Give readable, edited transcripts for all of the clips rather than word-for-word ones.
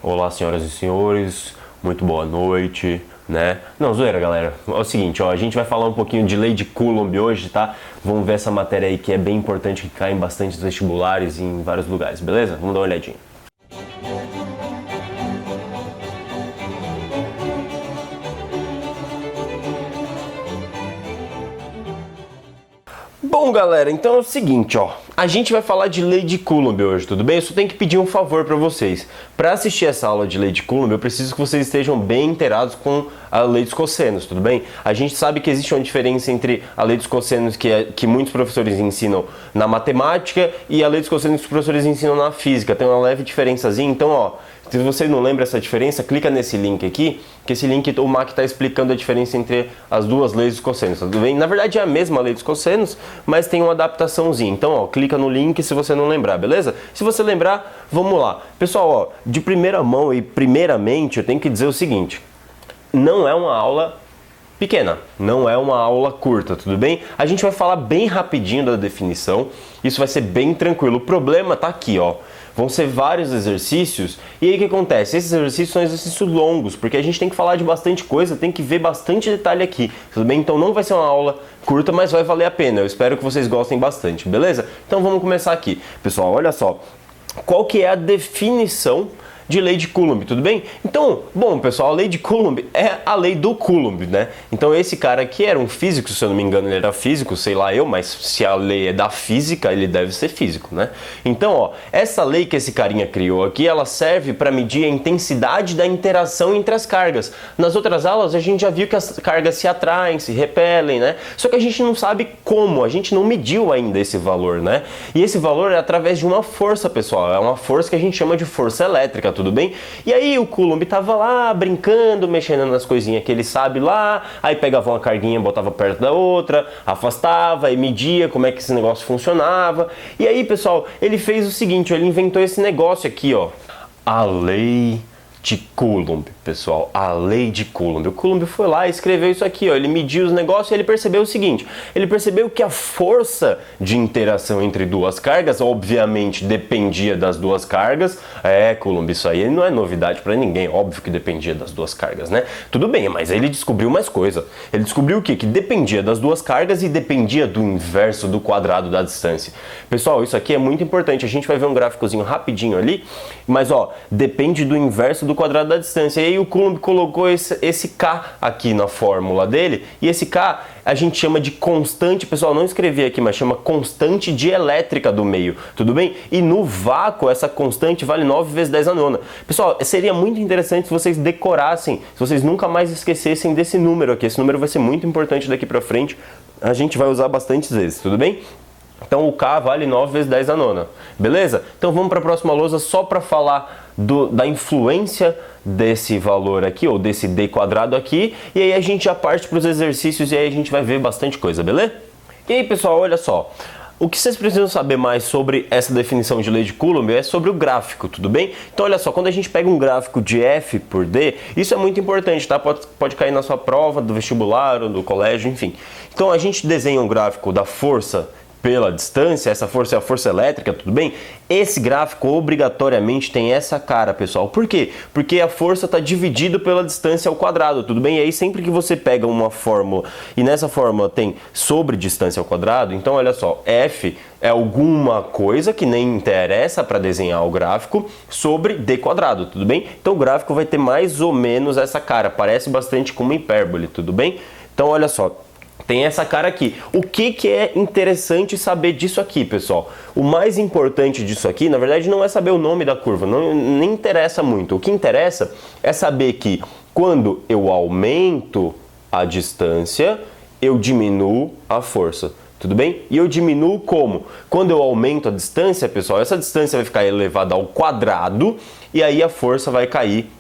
Olá, senhoras e senhores, muito boa noite, né? Não, zoeira, galera. É o seguinte, ó, a gente vai falar um pouquinho de lei de Coulomb hoje, tá? Vamos ver essa matéria aí que é bem importante, que cai em bastantes vestibulares e em vários lugares, beleza? Vamos dar uma olhadinha. Bom, galera, então é o seguinte, ó. A gente vai falar de lei de Coulomb hoje, tudo bem? Eu só tenho que pedir um favor para vocês. Para assistir essa aula de lei de Coulomb, eu preciso que vocês estejam bem inteirados com a lei dos cossenos, tudo bem? A gente sabe que existe uma diferença entre a lei dos cossenos que muitos professores ensinam na matemática e a lei dos cossenos que os professores ensinam na física. Tem uma leve diferençazinha, então, ó, se você não lembra essa diferença, clica nesse link aqui, que esse link o Mac está explicando a diferença entre as duas leis dos cossenos, tudo bem? Na verdade é a mesma lei dos cossenos, mas tem uma adaptaçãozinha. Então, ó, clica no link se você não lembrar, beleza? Se você lembrar, vamos lá. Pessoal, ó, de primeira mão e primeiramente eu tenho que dizer o seguinte: não é uma aula pequena, não é uma aula curta, tudo bem? A gente vai falar bem rapidinho da definição, isso vai ser bem tranquilo. O problema tá aqui, ó. Vão ser vários exercícios, e aí o que acontece? Esses exercícios são exercícios longos, porque a gente tem que falar de bastante coisa, tem que ver bastante detalhe aqui, tudo bem? Então não vai ser uma aula curta, mas vai valer a pena. Eu espero que vocês gostem bastante, beleza? Então vamos começar aqui. Pessoal, olha só, qual que é a definição de lei de Coulomb, tudo bem? Então, bom, pessoal, a lei de Coulomb é a lei do Coulomb, né? Então esse cara aqui era um físico, se eu não me engano ele era físico, sei lá eu, mas se a lei é da física, ele deve ser físico, né? Então, ó, essa lei que esse carinha criou aqui, ela serve para medir a intensidade da interação entre as cargas. Nas outras aulas a gente já viu que as cargas se atraem, se repelem, né? Só que a gente não sabe como, a gente não mediu ainda esse valor, né? E esse valor é através de uma força, pessoal, é uma força que a gente chama de força elétrica, tudo bem? E aí o Coulomb tava lá brincando, mexendo nas coisinhas que ele sabe lá, aí pegava uma carguinha, botava perto da outra, afastava e media como é que esse negócio funcionava. E aí, pessoal, ele fez o seguinte, ele inventou esse negócio aqui, ó, a lei de Coulomb, pessoal, a lei de Coulomb. O Coulomb foi lá e escreveu isso aqui, ó, ele mediu os negócios e ele percebeu o seguinte, ele percebeu que a força de interação entre duas cargas, obviamente, dependia das duas cargas. Coulomb, isso aí não é novidade para ninguém, óbvio que dependia das duas cargas, né? Tudo bem, mas ele descobriu mais coisa. Ele descobriu o quê? Que dependia das duas cargas e dependia do inverso do quadrado da distância. Pessoal, isso aqui é muito importante, a gente vai ver um gráficozinho rapidinho ali, mas ó, depende do inverso do quadrado da distância. E aí o Coulomb colocou esse K aqui na fórmula dele, e esse K a gente chama de constante, pessoal, não escrevi aqui, mas chama constante dielétrica do meio, tudo bem? E no vácuo essa constante vale 9 vezes 10 a nona. Pessoal, seria muito interessante se vocês decorassem, se vocês nunca mais esquecessem desse número aqui. Esse número vai ser muito importante daqui pra frente, a gente vai usar bastantes vezes, tudo bem? Então o K vale 9 vezes 10 a nona, beleza? Então vamos para a próxima lousa só para falar da influência desse valor aqui, ou desse D quadrado aqui, e aí a gente já parte para os exercícios e aí a gente vai ver bastante coisa, beleza? E aí, pessoal, olha só, o que vocês precisam saber mais sobre essa definição de lei de Coulomb é sobre o gráfico, tudo bem? Então olha só, quando a gente pega um gráfico de F por D, isso é muito importante, tá? Pode cair na sua prova do vestibular ou do colégio, enfim. Então a gente desenha um gráfico da força pela distância, essa força é a força elétrica, tudo bem? Esse gráfico obrigatoriamente tem essa cara, pessoal. Por quê? Porque a força está dividida pela distância ao quadrado, tudo bem? E aí sempre que você pega uma fórmula e nessa fórmula tem sobre distância ao quadrado, então olha só, F é alguma coisa que nem interessa para desenhar o gráfico sobre D quadrado, tudo bem? Então o gráfico vai ter mais ou menos essa cara, parece bastante com uma hipérbole, tudo bem? Então olha só, tem essa cara aqui. O que é interessante saber disso aqui, pessoal? O mais importante disso aqui, na verdade, não é saber o nome da curva, nem interessa muito. O que interessa é saber que quando eu aumento a distância, eu diminuo a força. Tudo bem? E eu diminuo como? Quando eu aumento a distância, pessoal, essa distância vai ficar elevada ao quadrado e aí a força vai cair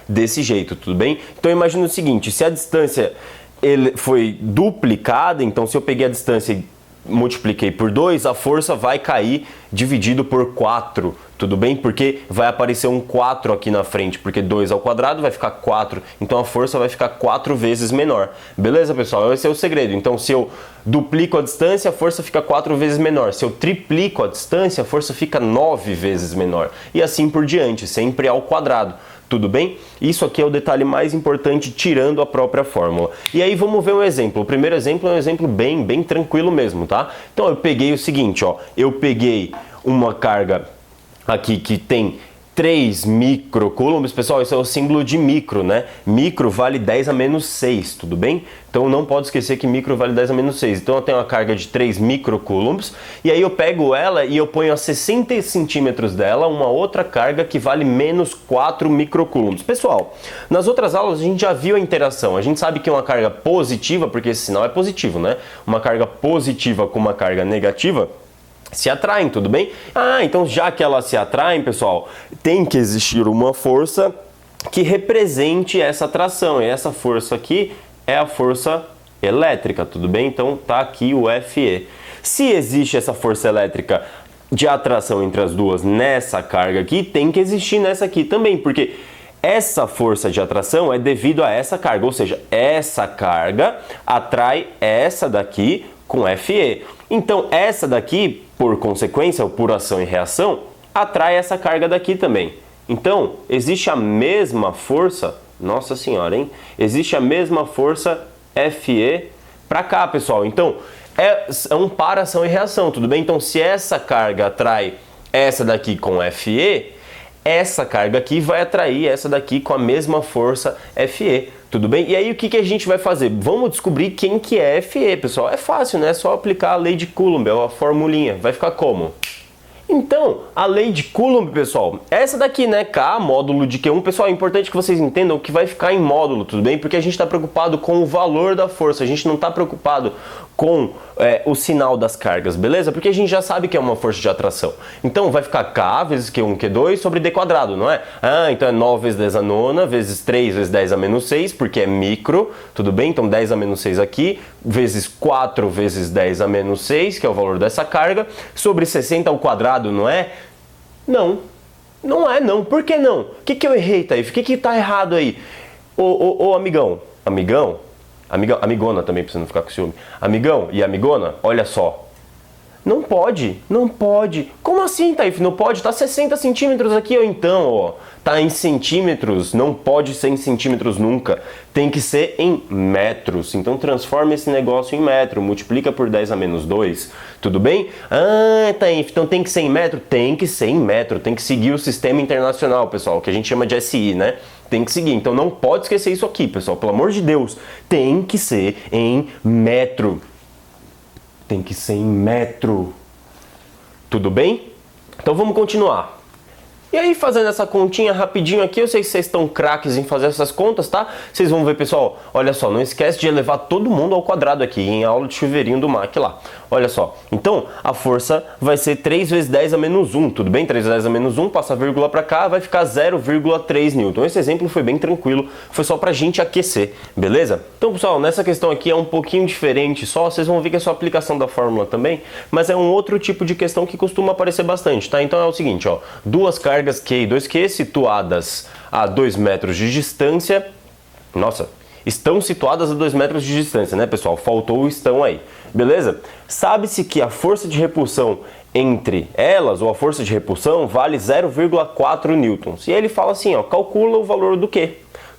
desse jeito, tudo bem? Então imagina o seguinte, se a distância ele foi duplicada, então se eu peguei a distância multipliquei por 2, a força vai cair dividido por 4, tudo bem? Porque vai aparecer um 4 aqui na frente, porque 2 ao quadrado vai ficar 4, então a força vai ficar 4 vezes menor. Beleza, pessoal? Esse é o segredo. Então, se eu duplico a distância, a força fica 4 vezes menor. Se eu triplico a distância, a força fica 9 vezes menor. E assim por diante, sempre ao quadrado. Tudo bem? Isso aqui é o detalhe mais importante, tirando a própria fórmula. E aí vamos ver um exemplo. O primeiro exemplo é um exemplo bem tranquilo mesmo, tá? Então eu peguei o seguinte, ó. Eu peguei uma carga aqui que tem 3 microcoulombs, pessoal, isso é o símbolo de micro, né? Micro vale 10 a menos 6, tudo bem? Então não pode esquecer que micro vale 10 a menos 6. Então eu tenho uma carga de 3 microcoulombs e aí eu pego ela e eu ponho a 60 centímetros dela uma outra carga que vale menos 4 microcoulombs. Pessoal, nas outras aulas a gente já viu a interação. A gente sabe que uma carga positiva, porque esse sinal é positivo, né? Uma carga positiva com uma carga negativa se atraem, tudo bem? Então já que elas se atraem, pessoal, tem que existir uma força que represente essa atração. E essa força aqui é a força elétrica, tudo bem? Então tá aqui o Fe. Se existe essa força elétrica de atração entre as duas nessa carga aqui, tem que existir nessa aqui também, porque essa força de atração é devido a essa carga, ou seja, essa carga atrai essa daqui com Fe. Então essa daqui, por consequência, ou por ação e reação, atrai essa carga daqui também. Então, existe a mesma força, nossa senhora, hein? Existe a mesma força Fe para cá, pessoal. Então, é um par ação e reação, tudo bem? Então, se essa carga atrai essa daqui com Fe, essa carga aqui vai atrair essa daqui com a mesma força Fe. Tudo bem? E aí o que a gente vai fazer? Vamos descobrir quem que é Fe, pessoal. É fácil, né? É só aplicar a lei de Coulomb, é a formulinha. Vai ficar como? Então, a lei de Coulomb, pessoal, é essa daqui, né? K, módulo de Q1. Pessoal, é importante que vocês entendam que vai ficar em módulo, tudo bem? Porque a gente está preocupado com o valor da força, a gente não está preocupado com o sinal das cargas, beleza? Porque a gente já sabe que é uma força de atração. Então, vai ficar K vezes Q1, Q2 sobre D quadrado, não é? Então é 9 vezes 10 a nona, vezes 3 vezes 10 a menos 6, porque é micro, tudo bem? Então 10 a menos 6 aqui, vezes 4 vezes 10 a menos 6, que é o valor dessa carga, sobre 60 ao quadrado, não é? Não. Não é não. Por que não? O que eu errei, Taif? O que tá errado aí? Ô amigão, amigona também, pra você não ficar com ciúme. Amigão e amigona, olha só. Não pode, não pode. Como assim, Taif? Não pode? Tá 60 centímetros aqui, ou então, ó. Tá em centímetros, não pode ser em centímetros nunca. Tem que ser em metros. Então transforma esse negócio em metro, multiplica por 10 a menos 2. Tudo bem? Taif, então tem que ser em metro? Tem que ser em metro, tem que seguir o sistema internacional, pessoal, que a gente chama de SI, né? Tem que seguir. Então não pode esquecer isso aqui, pessoal. Pelo amor de Deus, tem que ser em metro. Tem que ser em metro. Tudo bem? Então vamos continuar. E aí, fazendo essa continha rapidinho aqui, eu sei que vocês estão craques em fazer essas contas, tá? Vocês vão ver, pessoal, olha só, não esquece de elevar todo mundo ao quadrado aqui, em aula de chuveirinho do MAC lá. Olha só, então a força vai ser 3 vezes 10 a menos 1, tudo bem? 3 vezes 10 a menos 1, passa a vírgula pra cá, vai ficar 0,3 Newton. Esse exemplo foi bem tranquilo, foi só pra gente aquecer, beleza? Então, pessoal, nessa questão aqui é um pouquinho diferente só, vocês vão ver que é só aplicação da fórmula também, mas é um outro tipo de questão que costuma aparecer bastante, tá? Então é o seguinte, ó, duas cargas Q e 2Q situadas a 2 metros de distância, nossa, estão situadas a 2 metros de distância, né, pessoal? Faltou o estão aí, beleza? Sabe-se que a força de repulsão entre elas, ou a força de repulsão, vale 0,4 newtons. E aí ele fala assim, ó, calcula o valor do Q,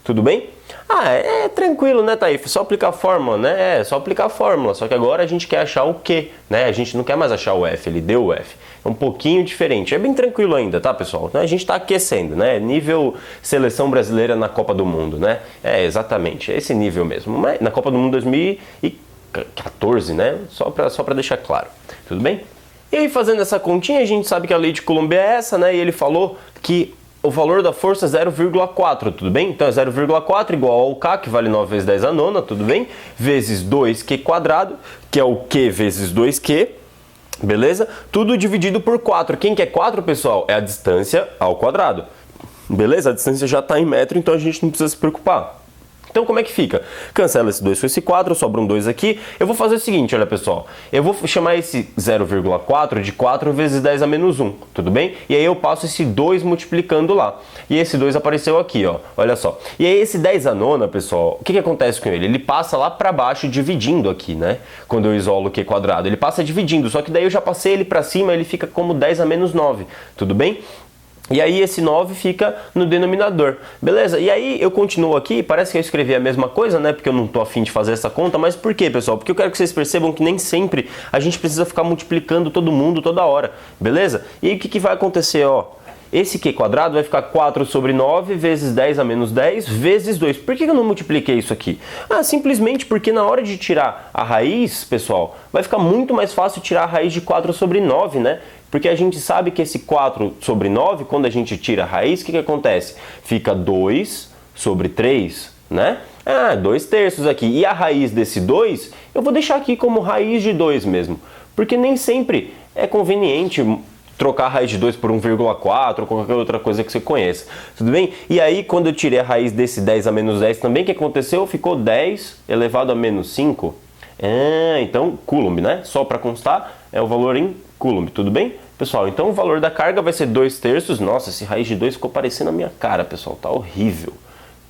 tudo bem? É tranquilo, né, Taif? Só aplicar a fórmula, né? É só aplicar a fórmula, só que agora a gente quer achar o Q, né? A gente não quer mais achar o F, ele deu o F. É um pouquinho diferente, é bem tranquilo ainda, tá, pessoal? A gente está aquecendo, né? Nível seleção brasileira na Copa do Mundo, né? É, exatamente, é esse nível mesmo. Mas na Copa do Mundo 2014, né? Só para deixar claro, tudo bem? E aí, fazendo essa continha, a gente sabe que a lei de Coulomb é essa, né? E ele falou que o valor da força é 0,4, tudo bem? Então é 0,4 igual ao K, que vale 9 vezes 10 a nona, tudo bem? Vezes 2Q quadrado, que é o Q vezes 2Q, beleza? Tudo dividido por 4. Quem que é 4, pessoal? É a distância ao quadrado. Beleza? A distância já está em metro, então a gente não precisa se preocupar. Então como é que fica? Cancela esse 2 com esse 4, sobra um 2 aqui. Eu vou fazer o seguinte, olha pessoal, eu vou chamar esse 0,4 de 4 vezes 10 a menos 1, tudo bem? E aí eu passo esse 2 multiplicando lá. E esse 2 apareceu aqui, ó, olha só. E aí esse 10 a nona, pessoal, o que acontece com ele? Ele passa lá para baixo dividindo aqui, né? Quando eu isolo o Q quadrado, ele passa dividindo, só que daí eu já passei ele para cima, ele fica como 10 a menos 9, tudo bem? E aí esse 9 fica no denominador, beleza? E aí eu continuo aqui, parece que eu escrevi a mesma coisa, né? Porque eu não tô afim de fazer essa conta, mas por quê, pessoal? Porque eu quero que vocês percebam que nem sempre a gente precisa ficar multiplicando todo mundo toda hora, beleza? E aí o que vai acontecer, ó? Esse Q quadrado vai ficar 4 sobre 9 vezes 10 a menos 10 vezes 2. Por que eu não multipliquei isso aqui? Ah, simplesmente porque na hora de tirar a raiz, pessoal, vai ficar muito mais fácil tirar a raiz de 4 sobre 9, né? Porque a gente sabe que esse 4 sobre 9, quando a gente tira a raiz, o que acontece? Fica 2 sobre 3, né? Ah, 2 terços aqui. E a raiz desse 2, eu vou deixar aqui como raiz de 2 mesmo. Porque nem sempre é conveniente trocar a raiz de 2 por 1,4 ou qualquer outra coisa que você conheça, tudo bem? E aí, quando eu tirei a raiz desse 10 a menos 10 também, o que aconteceu? Ficou 10 elevado a menos 5. Então, Coulomb, né? Só para constar, é o valor em Coulomb, tudo bem? Pessoal, então o valor da carga vai ser 2 terços. Nossa, esse raiz de 2 ficou parecendo a minha cara, pessoal, tá horrível.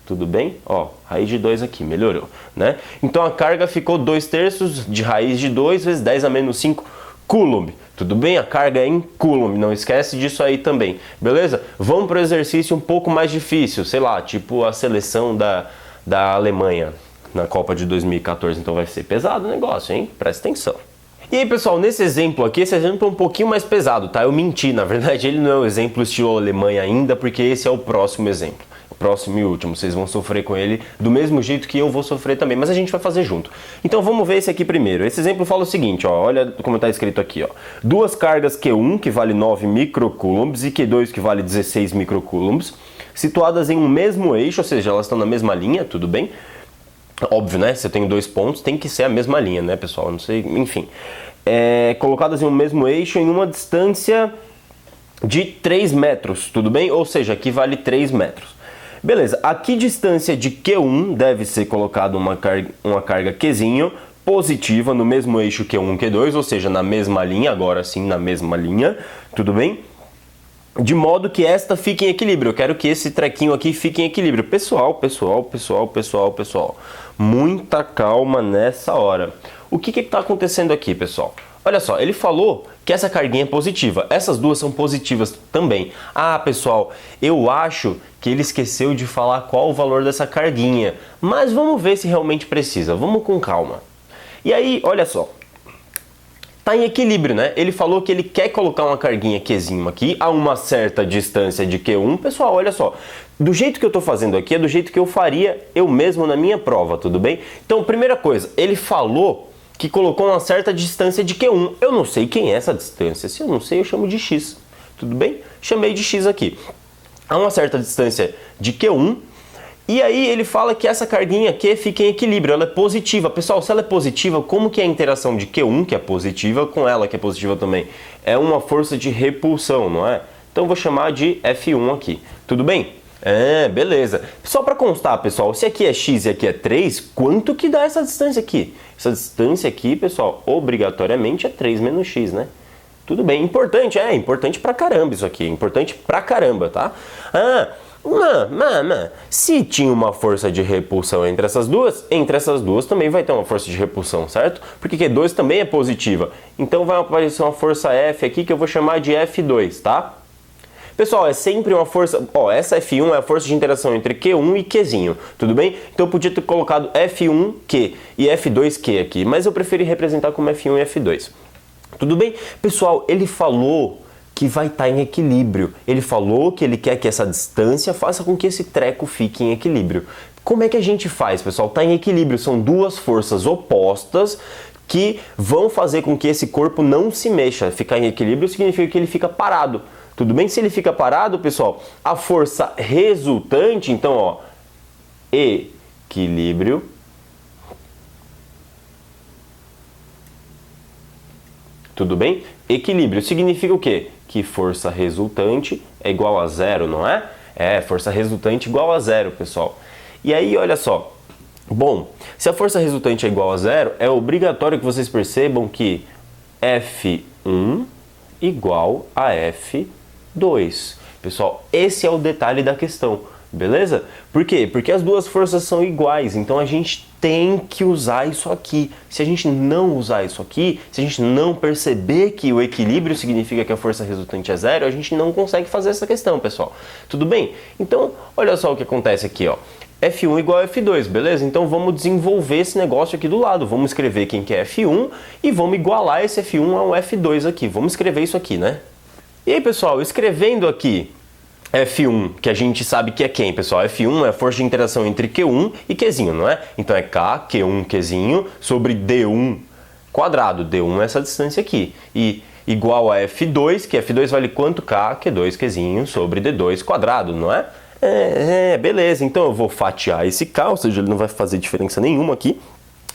Tudo bem? Ó, raiz de 2 aqui, melhorou, né? Então a carga ficou 2 terços de raiz de 2 vezes 10 a menos 5 Coulomb. Tudo bem? A carga é em Coulomb, não esquece disso aí também, beleza? Vamos para o exercício um pouco mais difícil, sei lá, tipo a seleção da Alemanha na Copa de 2014, então vai ser pesado o negócio, hein? Presta atenção. E aí, pessoal, nesse exemplo aqui, esse exemplo é um pouquinho mais pesado, tá? Eu menti, na verdade, ele não é o exemplo estilo Alemanha ainda, porque esse é o próximo exemplo. Próximo e último, vocês vão sofrer com ele do mesmo jeito que eu vou sofrer também, mas a gente vai fazer junto. Então vamos ver esse aqui primeiro. Esse exemplo fala o seguinte, ó, olha como está escrito aqui, ó. Duas cargas Q1 que vale 9 microcoulombs e Q2 que vale 16 microcoulombs, situadas em um mesmo eixo, ou seja, elas estão na mesma linha, tudo bem? Óbvio, né? Se eu tenho dois pontos, tem que ser a mesma linha, né, pessoal? Eu não sei, enfim. Colocadas em um mesmo eixo em uma distância de 3 metros, tudo bem? Ou seja, aqui vale 3 metros. Beleza, a que distância de Q1 deve ser colocada uma carga Qzinho positiva no mesmo eixo Q1 e Q2, ou seja, na mesma linha, agora sim na mesma linha, tudo bem? De modo que esta fique em equilíbrio. Eu quero que esse trequinho aqui fique em equilíbrio. Pessoal, muita calma nessa hora. O que está acontecendo aqui, pessoal? Olha só, ele falou que essa carguinha é positiva. Essas duas são positivas também. Ah, pessoal, eu acho que ele esqueceu de falar qual o valor dessa carguinha. Mas vamos ver se realmente precisa. Vamos com calma. E aí, olha só. Tá em equilíbrio, né? Ele falou que ele quer colocar uma carguinha Qzinho aqui a uma certa distância de Q1. Pessoal, olha só. Do jeito que eu tô fazendo aqui é do jeito que eu faria eu mesmo na minha prova, tudo bem? Então, primeira coisa, ele falou que colocou uma certa distância de Q1. Eu não sei quem é essa distância. Se eu não sei, eu chamo de X. Tudo bem? Chamei de X aqui. Há uma certa distância de Q1. E aí ele fala que essa carguinha Q fica em equilíbrio. Ela é positiva. Pessoal, se ela é positiva, como que é a interação de Q1, que é positiva, com ela, que é positiva também? É uma força de repulsão, não é? Então eu vou chamar de F1 aqui. Tudo bem? Beleza. Só para constar, pessoal, se aqui é X e aqui é 3, quanto que dá essa distância aqui? Essa distância aqui, pessoal, obrigatoriamente é 3 menos X, né? Tudo bem, importante, importante pra caramba isso aqui, importante pra caramba, tá? Se tinha uma força de repulsão entre essas duas também vai ter uma força de repulsão, certo? Porque Q2 também é positiva, então vai aparecer uma força F aqui que eu vou chamar de F2, tá? Pessoal, é sempre uma força... Ó, essa F1 é a força de interação entre Q1 e Qzinho, tudo bem? Então eu podia ter colocado F1Q e F2Q aqui, mas eu preferi representar como F1 e F2. Tudo bem? Pessoal, ele falou que vai estar em equilíbrio. Ele falou que ele quer que essa distância faça com que esse treco fique em equilíbrio. Como é que a gente faz, pessoal? Tá em equilíbrio, são duas forças opostas que vão fazer com que esse corpo não se mexa. Ficar em equilíbrio significa que ele fica parado. Tudo bem? Se ele fica parado, pessoal, a força resultante, então, ó, equilíbrio. Tudo bem? Equilíbrio significa o quê? Que força resultante é igual a zero, não é? Força resultante igual a zero, pessoal. E aí, olha só, Bom, se a força resultante é igual a zero, é obrigatório que vocês percebam que F1 igual a F2. Pessoal, esse é o detalhe da questão, beleza? Por quê? Porque as duas forças são iguais, então a gente tem que usar isso aqui. Se a gente não usar isso aqui, se a gente não perceber que o equilíbrio significa que a força resultante é zero, a gente não consegue fazer essa questão, pessoal. Tudo bem? Então, olha só o que acontece aqui, ó. F1 igual a F2, beleza? Então vamos desenvolver esse negócio aqui do lado. Vamos escrever quem que é F1 e vamos igualar esse F1 ao F2 aqui. Vamos escrever isso aqui, né? E aí, pessoal, escrevendo aqui F1, que a gente sabe que é quem, pessoal? F1 é a força de interação entre Q1 e Qzinho, não é? Então é K, Q1, Qzinho, sobre D1 quadrado. D1 é essa distância aqui. E igual a F2, que F2 vale quanto? K, Q2, Qzinho, sobre D2 quadrado, não é? Beleza. Então eu vou fatiar esse K, ou seja, ele não vai fazer diferença nenhuma aqui.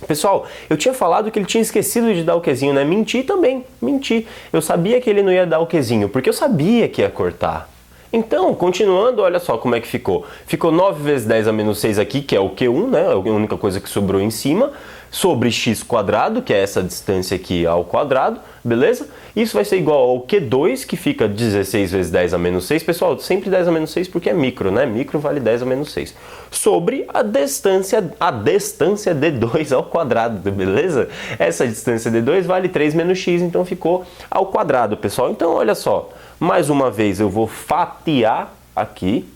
Pessoal, eu tinha falado que ele tinha esquecido de dar o Qzinho, né? Menti também, menti. Eu sabia que ele não ia dar o Qzinho, porque eu sabia que ia cortar. Então, continuando, olha só como é que ficou. Ficou 9 vezes 10 a menos 6 aqui, que é o Q1, né? A única coisa que sobrou em cima, sobre x quadrado, que é essa distância aqui ao quadrado, beleza? Isso vai ser igual ao Q2, que fica 16 vezes 10 a menos 6. Pessoal, sempre 10 a menos 6 porque é micro, né? Micro vale 10 a menos 6. Sobre a distância D2 ao quadrado, beleza? Essa distância D2 vale 3 menos x, então ficou ao quadrado, pessoal. Então, olha só. Mais uma vez eu vou fatiar aqui,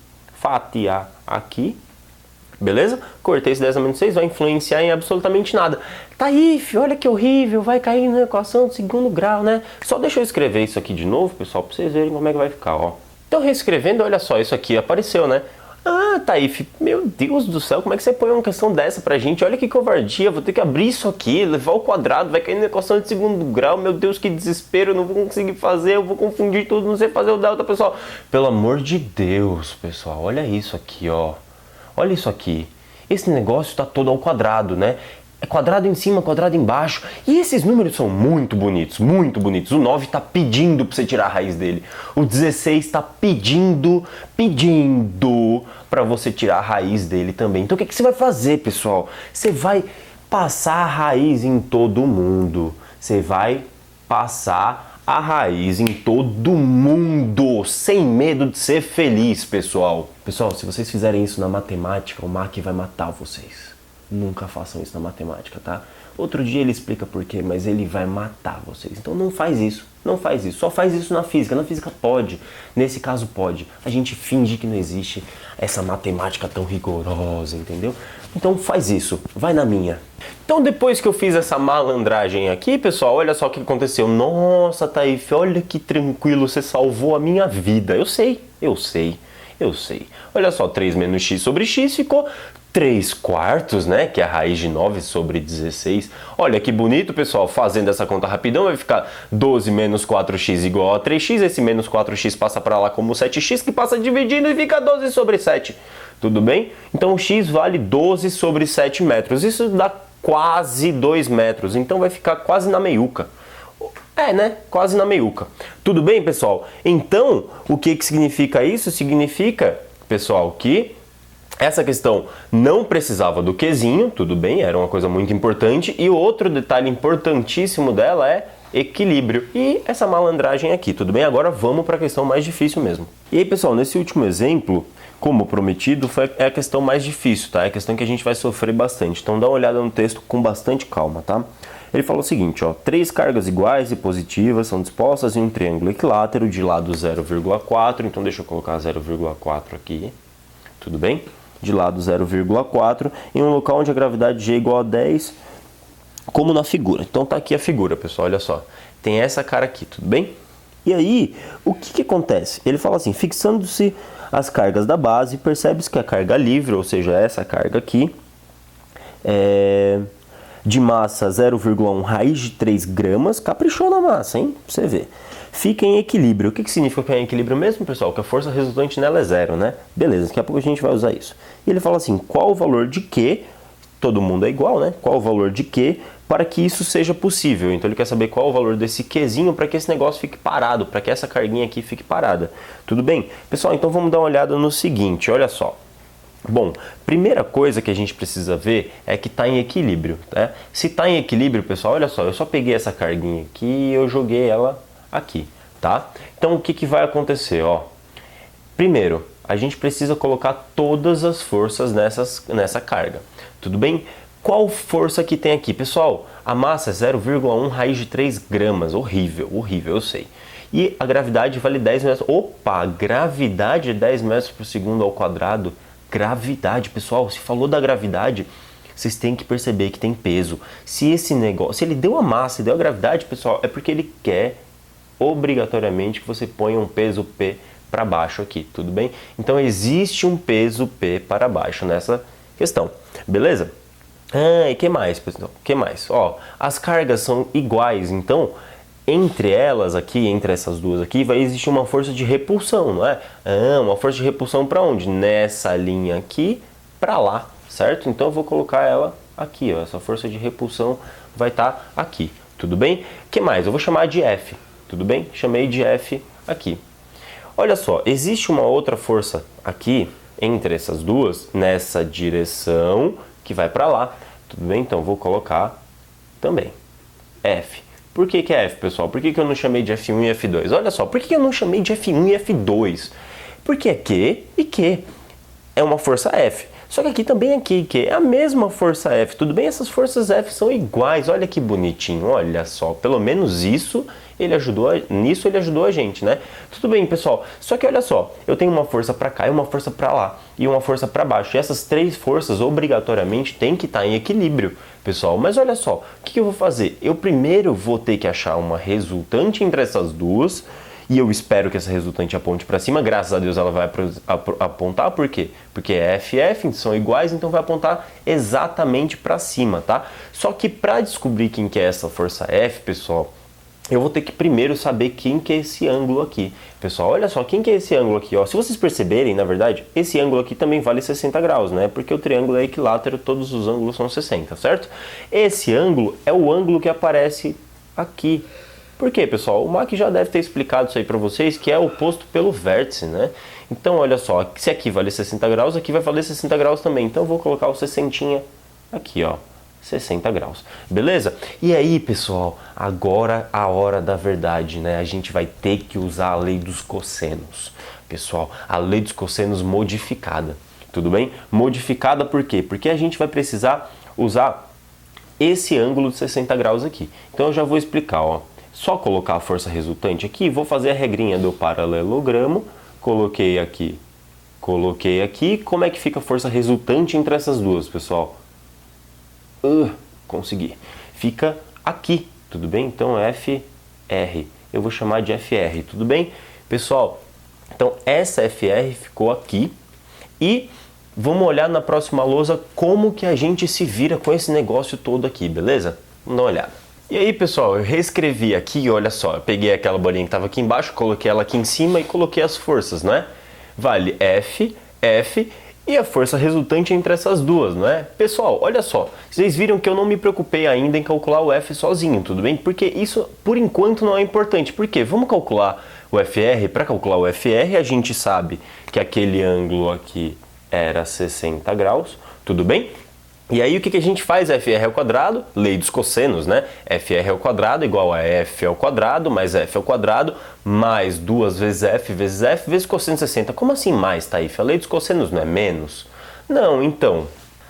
beleza? Cortei esse 10 a menos 6, vai influenciar em absolutamente nada. Tá aí, filho, olha que horrível, vai cair na equação do segundo grau, né? Só deixa eu escrever isso aqui de novo, pessoal, pra vocês verem como é que vai ficar, ó. Então, reescrevendo, olha só, isso aqui apareceu, né? Ah, Taif, meu Deus do céu, como é que você põe uma questão dessa pra gente? Olha que covardia, vou ter que abrir isso aqui, levar ao quadrado, vai cair na equação de segundo grau, meu Deus, que desespero, eu não vou conseguir fazer, eu vou confundir tudo, não sei fazer o delta, pessoal. Pelo amor de Deus, pessoal, olha isso aqui, ó. Olha isso aqui. Esse negócio tá todo ao quadrado, né? É quadrado em cima, quadrado embaixo. E esses números são muito bonitos, muito bonitos. O 9 está pedindo para você tirar a raiz dele. O 16 está pedindo para você tirar a raiz dele também. Então o que você vai fazer, pessoal? Você vai passar a raiz em todo mundo. Você vai passar a raiz em todo mundo, sem medo de ser feliz, pessoal. Pessoal, se vocês fizerem isso na matemática, o Mac vai matar vocês. Nunca façam isso na matemática, tá? Outro dia ele explica por quê, mas ele vai matar vocês. Então não faz isso, não faz isso. Só faz isso na física. Na física pode, nesse caso pode. A gente finge que não existe essa matemática tão rigorosa, entendeu? Então faz isso, vai na minha. Então depois que eu fiz essa malandragem aqui, pessoal, olha só o que aconteceu. Nossa, Taif, olha que tranquilo, você salvou a minha vida. Eu sei. Olha só, 3 menos x sobre x ficou 3 quartos, né? Que é a raiz de 9 sobre 16. Olha que bonito, pessoal. Fazendo essa conta rapidão, vai ficar 12 menos 4x igual a 3x. Esse menos 4x passa para lá como 7x, que passa dividindo e fica 12 sobre 7. Tudo bem? Então o x vale 12 sobre 7 metros. Isso dá quase 2 metros. Então vai ficar quase na meiuca. Né? Quase na meiuca. Tudo bem, pessoal? Então, o que significa isso? Significa, pessoal, que essa questão não precisava do Qzinho, tudo bem, era uma coisa muito importante. E outro detalhe importantíssimo dela é equilíbrio. E essa malandragem aqui, tudo bem? Agora vamos para a questão mais difícil mesmo. E aí, pessoal, nesse último exemplo, como prometido, é a questão mais difícil, tá? É a questão que a gente vai sofrer bastante. Então dá uma olhada no texto com bastante calma, tá? Ele fala o seguinte, ó, 3 cargas iguais e positivas são dispostas em um triângulo equilátero de lado 0,4, então deixa eu colocar 0,4 aqui, tudo bem? De lado 0,4, em um local onde a gravidade G é igual a 10, como na figura. Então tá aqui a figura, pessoal, olha só. Tem essa cara aqui, tudo bem? E aí, o que acontece? Ele fala assim, fixando-se as cargas da base, percebe-se que a carga livre, ou seja, essa carga aqui, de massa 0,1 raiz de 3 gramas, caprichou na massa, hein? Pra você ver. Fica em equilíbrio. O que significa ficar em equilíbrio mesmo, pessoal? Que a força resultante nela é zero, né? Beleza, daqui a pouco a gente vai usar isso. E ele fala assim, qual o valor de Q, todo mundo é igual, né? Qual o valor de Q para que isso seja possível? Então ele quer saber qual o valor desse Qzinho para que esse negócio fique parado, para que essa carguinha aqui fique parada. Tudo bem? Pessoal, então vamos dar uma olhada no seguinte, olha só. Bom, primeira coisa que a gente precisa ver é que está em equilíbrio, né? Se está em equilíbrio, pessoal, olha só, eu só peguei essa carguinha aqui e eu joguei ela aqui, tá? Então o que vai acontecer, ó? Primeiro, a gente precisa colocar todas as forças nessa carga, tudo bem? Qual força que tem aqui? Pessoal, a massa é 0,1 raiz de 3 gramas, horrível, horrível, eu sei. E a gravidade vale 10 metros, opa, a gravidade é 10 metros por segundo ao quadrado. Gravidade, pessoal, se falou da gravidade, vocês têm que perceber que tem peso. Se esse negócio, se ele deu a massa e deu a gravidade, pessoal, é porque ele quer obrigatoriamente que você ponha um peso P para baixo aqui, tudo bem? Então existe um peso P para baixo nessa questão, beleza? E que mais, pessoal? Que mais? Ó, as cargas são iguais, então entre elas aqui, entre essas duas aqui, vai existir uma força de repulsão, não é? Uma força de repulsão para onde? Nessa linha aqui, para lá, certo? Então eu vou colocar ela aqui, ó. Essa força de repulsão vai estar aqui, tudo bem? Que mais? Eu vou chamar de F, tudo bem? Chamei de F aqui. Olha só, existe uma outra força aqui, entre essas duas, nessa direção, que vai para lá, tudo bem? Então eu vou colocar também F. Por que é F, pessoal? Por que eu não chamei de F1 e F2? Olha só, por que eu não chamei de F1 e F2? Porque é Q e Q. É uma força F. Só que aqui também é Q e Q. É a mesma força F. Tudo bem? Essas forças F são iguais. Olha que bonitinho. Olha só. Pelo menos nisso ele ajudou a gente, né? Tudo bem, pessoal. Só que olha só. Eu tenho uma força para cá e uma força para lá. E uma força para baixo. E essas três forças obrigatoriamente têm que estar em equilíbrio, pessoal. Mas olha só. O que eu vou fazer? Eu primeiro vou ter que achar uma resultante entre essas duas. E eu espero que essa resultante aponte para cima. Graças a Deus ela vai apontar. Por quê? Porque é FF, são iguais, então vai apontar exatamente para cima, tá? Só que para descobrir quem que é essa força F, pessoal, eu vou ter que primeiro saber quem que é esse ângulo aqui. Pessoal, olha só, quem que é esse ângulo aqui? Ó? Se vocês perceberem, na verdade, esse ângulo aqui também vale 60 graus, né? Porque o triângulo é equilátero, todos os ângulos são 60, certo? Esse ângulo é o ângulo que aparece aqui. Por quê, pessoal? O Mach já deve ter explicado isso aí para vocês, que é oposto pelo vértice, né? Então, olha só, se aqui vale 60 graus, aqui vai valer 60 graus também. Então, eu vou colocar o 60 aqui, ó, 60 graus. Beleza? E aí, pessoal, agora a hora da verdade, né? A gente vai ter que usar a lei dos cossenos. Pessoal, a lei dos cossenos modificada, tudo bem? Modificada por quê? Porque a gente vai precisar usar esse ângulo de 60 graus aqui. Então, eu já vou explicar, ó. Só colocar a força resultante aqui, vou fazer a regrinha do paralelogramo, coloquei aqui. Como é que fica a força resultante entre essas duas, pessoal? Consegui. Fica aqui, tudo bem? Então, FR. Eu vou chamar de FR, tudo bem? Pessoal, então essa FR ficou aqui e vamos olhar na próxima lousa como que a gente se vira com esse negócio todo aqui, beleza? Vamos dar uma olhada. E aí, pessoal, eu reescrevi aqui, olha só, eu peguei aquela bolinha que estava aqui embaixo, coloquei ela aqui em cima e coloquei as forças, né? Vale F, F e a força resultante entre essas duas, não é? Pessoal, olha só, vocês viram que eu não me preocupei ainda em calcular o F sozinho, tudo bem? Porque isso, por enquanto, não é importante. Por quê? Vamos calcular o FR. Para calcular o FR, a gente sabe que aquele ângulo aqui era 60 graus, tudo bem? E aí o que a gente faz? FR ao quadrado, lei dos cossenos, né? FR ao quadrado igual a F ao quadrado mais F ao quadrado mais 2 vezes F vezes cosseno de 60. Como assim mais, Taif? A lei dos cossenos não é menos? Não, então...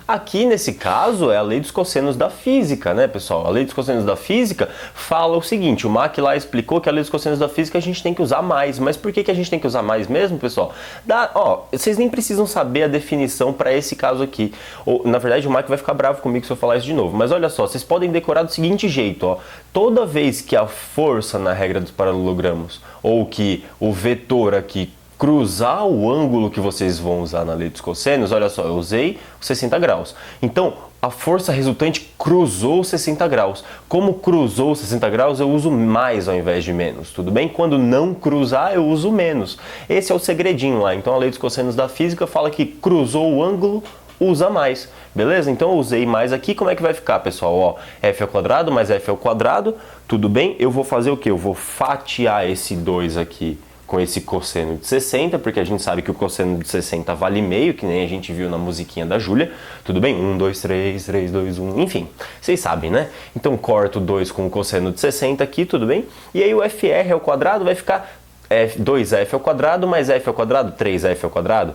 Aqui, nesse caso, é a lei dos cossenos da física, né, pessoal? A lei dos cossenos da física fala o seguinte, o Mach lá explicou que a lei dos cossenos da física a gente tem que usar mais. Mas por que a gente tem que usar mais mesmo, pessoal? Vocês nem precisam saber a definição para esse caso aqui. Na verdade, o Mach vai ficar bravo comigo se eu falar isso de novo. Mas olha só, vocês podem decorar do seguinte jeito, ó. Toda vez que a força na regra dos paralelogramos, ou que o vetor aqui cruzar o ângulo que vocês vão usar na lei dos cossenos, olha só, eu usei 60 graus. Então, a força resultante cruzou 60 graus. Como cruzou 60 graus, eu uso mais ao invés de menos, tudo bem? Quando não cruzar, eu uso menos. Esse é o segredinho lá. Então, a lei dos cossenos da física fala que cruzou o ângulo, usa mais, beleza? Então, eu usei mais aqui. Como é que vai ficar, pessoal? Ó, F ao quadrado mais F ao quadrado, tudo bem? Eu vou fazer o quê? Eu vou fatiar esse 2 aqui com esse cosseno de 60, porque a gente sabe que o cosseno de 60 vale meio, que nem a gente viu na musiquinha da Júlia, tudo bem? 1, 2, 3, 3, 2, 1, enfim, vocês sabem, né? Então corto 2 com o cosseno de 60 aqui, tudo bem? E aí o FR ao quadrado vai ficar 2f ao quadrado mais f ao quadrado, 3f ao quadrado.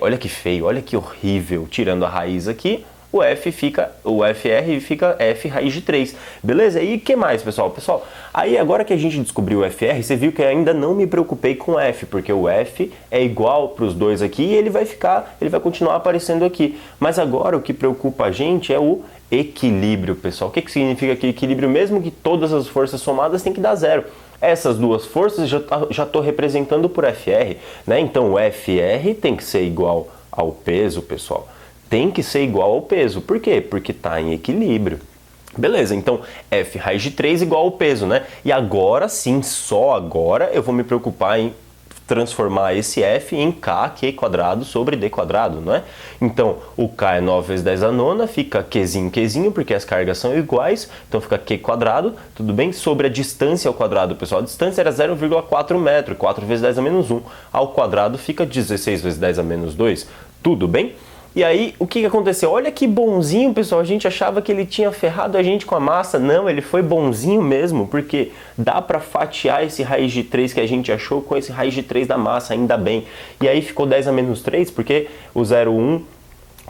Olha que feio, olha que horrível. Tirando a raiz aqui, o FR fica f raiz de 3. Beleza? E o que mais, pessoal? Pessoal, aí agora que a gente descobriu o FR, você viu que eu ainda não me preocupei com o f, porque o f é igual para os dois aqui e ele vai continuar aparecendo aqui. Mas agora o que preocupa a gente é o equilíbrio, pessoal. O que significa que equilíbrio? Mesmo que todas as forças somadas tem que dar zero. Essas duas forças já estou representando por FR, né? Então o FR tem que ser igual ao peso, pessoal. Tem que ser igual ao peso. Por quê? Porque está em equilíbrio. Beleza, então F raiz de 3 igual ao peso, né? E agora sim, só agora eu vou me preocupar em transformar esse F em Q quadrado sobre D quadrado, não é? Então, o K é 9 vezes 10 a nona, fica Qzinho, porque as cargas são iguais, então fica Q quadrado, tudo bem? Sobre a distância ao quadrado, pessoal, a distância era 0,4 metro, 4 vezes 10 a menos 1, ao quadrado fica 16 vezes 10 a menos 2, tudo bem? E aí, o que aconteceu? Olha que bonzinho, pessoal, a gente achava que ele tinha ferrado a gente com a massa. Não, ele foi bonzinho mesmo, porque dá para fatiar esse raiz de 3 que a gente achou com esse raiz de 3 da massa, ainda bem. E aí ficou 10 a menos 3, porque o 0,1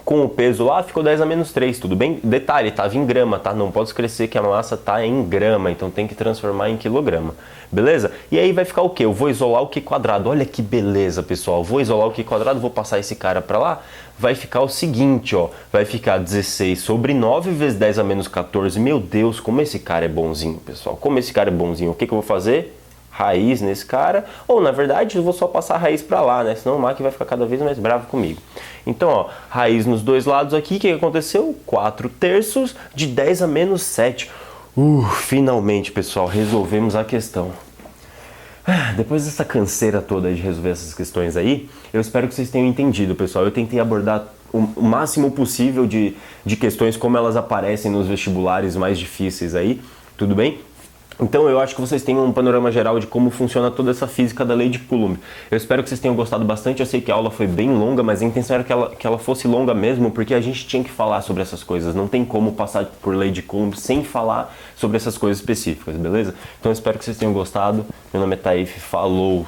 com o peso lá ficou 10 a menos 3, tudo bem? Detalhe, estava em grama, tá? Não pode esquecer que a massa está em grama, então tem que transformar em quilograma, beleza? E aí vai ficar o quê? Eu vou isolar o Q quadrado, olha que beleza, pessoal. Vou isolar o Q quadrado, vou passar esse cara para lá, vai ficar o seguinte, ó, vai ficar 16 sobre 9 vezes 10 a menos 14, meu Deus, como esse cara é bonzinho, pessoal, como esse cara é bonzinho. O que eu vou fazer? Raiz nesse cara, ou na verdade eu vou só passar a raiz para lá, né? Senão o Mac vai ficar cada vez mais bravo comigo. Então, ó, raiz nos dois lados aqui, o que aconteceu? 4 terços de 10 a menos 7. Finalmente, pessoal, resolvemos a questão. Depois dessa canseira toda de resolver essas questões aí, eu espero que vocês tenham entendido, pessoal. Eu tentei abordar o máximo possível de questões como elas aparecem nos vestibulares mais difíceis aí, tudo bem? Então eu acho que vocês tenham um panorama geral de como funciona toda essa física da lei de Coulomb. Eu espero que vocês tenham gostado bastante. Eu sei que a aula foi bem longa, mas a intenção era que ela fosse longa mesmo, porque a gente tinha que falar sobre essas coisas. Não tem como passar por lei de Coulomb sem falar sobre essas coisas específicas, beleza? Então eu espero que vocês tenham gostado. Meu nome é Taif, falou!